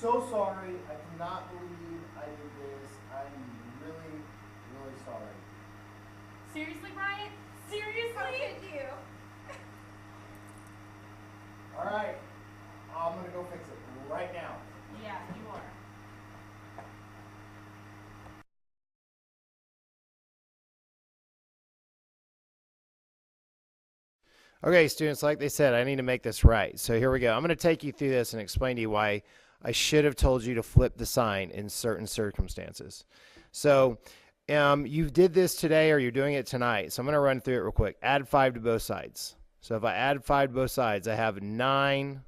so sorry. I cannot believe I did this. I'm really, really sorry. Seriously, Brian? Seriously? How could you? All right. I'm going to go fix it right now. Yeah, you are. Okay, students, like they said, I need to make this right. So here we go. I'm going to take you through this and explain to you why I should have told you to flip the sign in certain circumstances. So you did this today or you're doing it tonight. So I'm going to run through it real quick. Add 5 to both sides. So if I add 5 to both sides, I have 9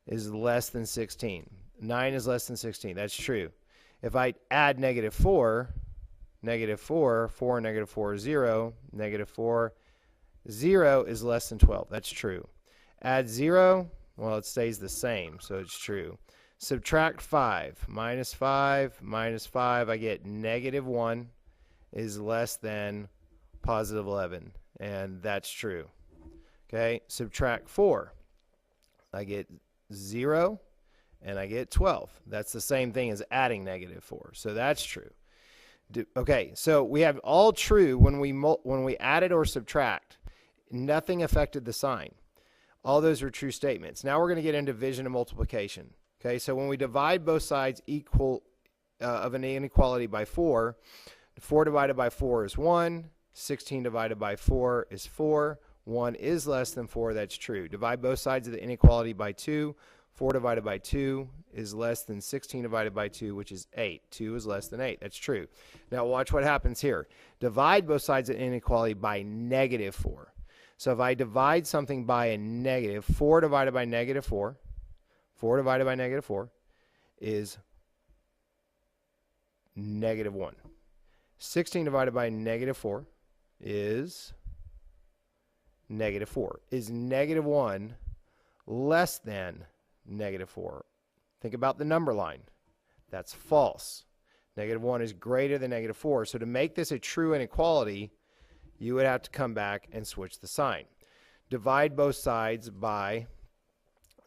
is less than 16. 9 is less than 16. That's true. If I add -4, -4, 4 and -4 is 0. -4, 0 is less than 12. That's true. Add 0, well, it stays the same, so it's true. Subtract 5. -5, -5, I get -1 is less than +11, and that's true. Okay, subtract 4. I get 0, and I get 12. That's the same thing as adding -4, so that's true. Okay, so we have all true when we added or subtract. Nothing affected the sign. All those are true statements. Now we're going to get into division and multiplication. Okay, so when we divide both sides of an inequality by 4, 4 divided by 4 is 1, 16 divided by 4 is 4, 1 is less than 4, that's true. Divide both sides of the inequality by 2, 4 divided by 2 is less than 16 divided by 2, which is 8. 2 is less than 8. That's true. Now watch what happens here. Divide both sides of the inequality by -4. So if I divide something by a negative, 4 divided by -4, 4 divided by -4 is -1. 16 divided by -4 is -4. Is -1 less than -4? Think about the number line. That's false. -1 is greater than -4. So to make this a true inequality, you would have to come back and switch the sign. Divide both sides by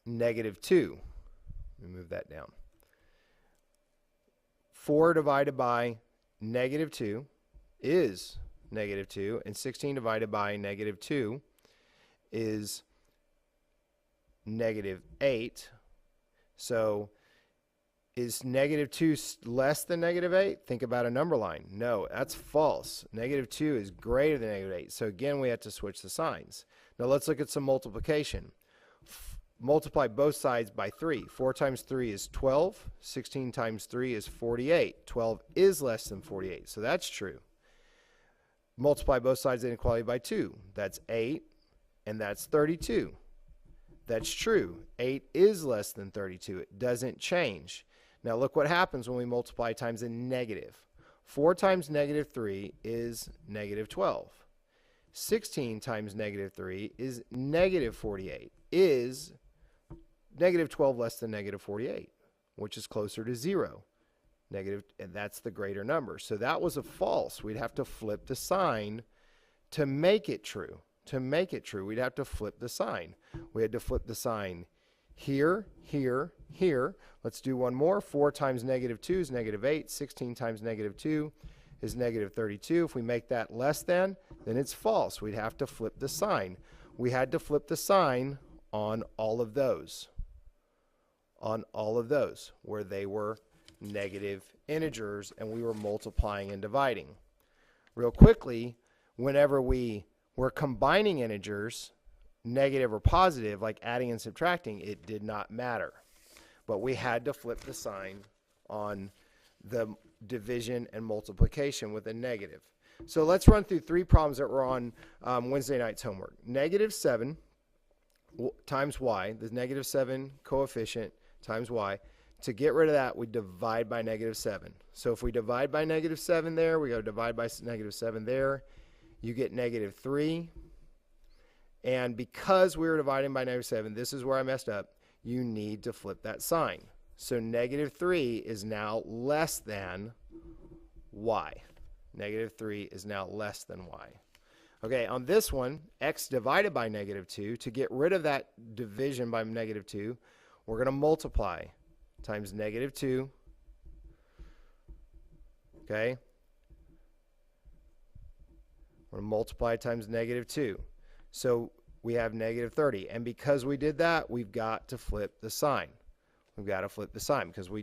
-2. Let me move that down. 4 divided by -2 is -2, and 16 divided by -2 is -8. So is -2 less than -8? Think about a number line. No, that's false. -2 is greater than -8. So again, we have to switch the signs. Now let's look at some multiplication. Multiply both sides by 3. 4 times 3 is 12. 16 times 3 is 48. 12 is less than 48. So that's true. Multiply both sides of the inequality by 2. That's 8, and that's 32. That's true. 8 is less than 32. It doesn't change. Now look what happens when we multiply times a negative. 4 times -3 is -12. 16 times -3 is -48. Is -12 less than -48, which is closer to 0? And that's the greater number. So that was a false. We'd have to flip the sign to make it true. To make it true, we'd have to flip the sign. We had to flip the sign here, here, here. Let's do one more. 4 times -2 is -8. 16 times -2 is -32. If we make that less than, then it's false. We'd have to flip the sign. We had to flip the sign on all of those. On all of those where they were negative integers and we were multiplying and dividing. Real quickly, whenever we were combining integers, negative or positive, like adding and subtracting, it did not matter. But we had to flip the sign on the division and multiplication with a negative. So let's run through 3 problems that were on Wednesday night's homework. -7 times y, the -7 coefficient times y. To get rid of that, we divide by -7. So if we divide by -7 there, we go divide by -7 there, you get -3. And because we were dividing by -7, this is where I messed up, you need to flip that sign. So -3 is now less than y. -3 is now less than y. Okay, on this one, x divided by -2, to get rid of that division by -2, we're going to multiply times negative 2. Okay? We're going to multiply times negative 2. So we have negative 30. And because we did that, we've got to flip the sign. We've got to flip the sign because we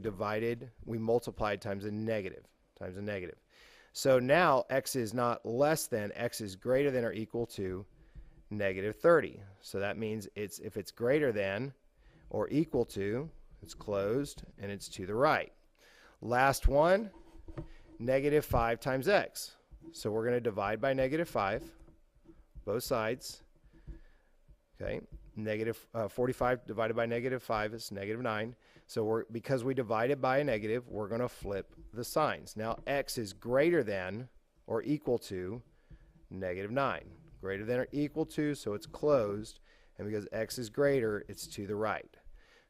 multiplied times a negative. So now x is not less than, x is greater than or equal to negative 30. So that means if it's greater than or equal to, it's closed and it's to the right. Last one, negative 5 times x. So we're going to divide by negative 5, both sides. Okay, negative 45 divided by negative 5 is negative 9. So because we divided by a negative, we're going to flip the signs. Now x is greater than or equal to negative 9. Greater than or equal to, so it's closed. And because x is greater, it's to the right.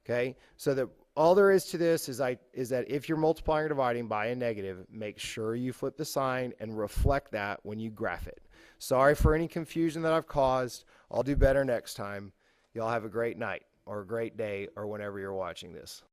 Okay, so all there is to this is that if you're multiplying or dividing by a negative, make sure you flip the sign and reflect that when you graph it. Sorry for any confusion that I've caused. I'll do better next time. Y'all have a great night or a great day or whenever you're watching this.